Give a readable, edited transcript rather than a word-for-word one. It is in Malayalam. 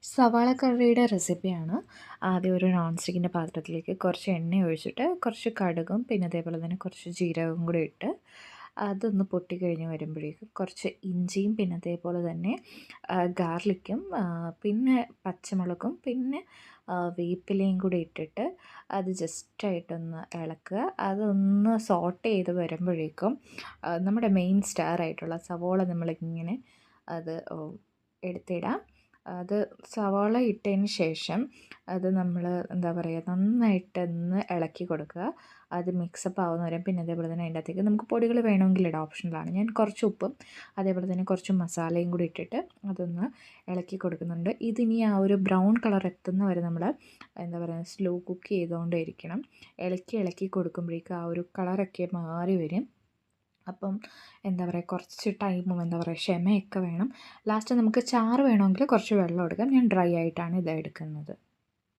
സവാള കറിയുടെ റെസിപ്പിയാണ്. ആദ്യം ഒരു നോൺ സ്റ്റിക്കിൻ്റെ പാത്രത്തിലേക്ക് കുറച്ച് എണ്ണ ഒഴിച്ചിട്ട് കുറച്ച് കടുകും പിന്നെ അതേപോലെ തന്നെ കുറച്ച് ജീരകവും കൂടി ഇട്ട് അതൊന്ന് പൊട്ടിക്കഴിഞ്ഞ് വരുമ്പോഴേക്കും കുറച്ച് ഇഞ്ചിയും പിന്നെ അതേപോലെ തന്നെ ഗാർലിക്കും പിന്നെ പച്ചമുളകും പിന്നെ വേപ്പിലയും കൂടി ഇട്ടിട്ട് അത് ജസ്റ്റായിട്ടൊന്ന് ഇളക്കുക. അതൊന്ന് സോട്ട് ചെയ്ത് വരുമ്പോഴേക്കും നമ്മുടെ മെയിൻ സ്റ്റാർ ആയിട്ടുള്ള സവോള നമ്മളിങ്ങനെ അത് എടുത്തിടാം. അത് സവാള ഇട്ടതിന് ശേഷം അത് നമ്മൾ എന്താ പറയുക നന്നായിട്ടൊന്ന് ഇളക്കി കൊടുക്കുക. അത് മിക്സപ്പ് ആവുന്ന വരെ പിന്നെ അതേപോലെ തന്നെ അതിൻ്റെ അകത്തേക്ക് നമുക്ക് പൊടികൾ വേണമെങ്കിൽ ഇടാം, ഓപ്ഷണലാണ്. ഞാൻ കുറച്ച് ഉപ്പും അതേപോലെ തന്നെ കുറച്ച് മസാലയും കൂടി ഇട്ടിട്ട് അതൊന്ന് ഇളക്കി കൊടുക്കുന്നുണ്ട്. ഇതിനി ആ ഒരു ബ്രൗൺ കളർ എത്തുന്ന വരെ നമ്മൾ എന്താ പറയുക സ്ലോ കുക്ക് ചെയ്തുകൊണ്ടേ ഇരിക്കണം. ഇളക്കി ഇളക്കി കൊടുക്കുമ്പോഴേക്കും ആ ഒരു കളറൊക്കെ മാറി വരും. അപ്പം എന്താ പറയുക കുറച്ച് ടൈമും എന്താ പറയുക ക്ഷമയൊക്കെ വേണം. ലാസ്റ്റ് നമുക്ക് ചാറ് വേണമെങ്കിൽ കുറച്ച് വെള്ളം എടുക്കാം. ഞാൻ ഡ്രൈ ആയിട്ടാണ് ഇത് എടുക്കുന്നത്.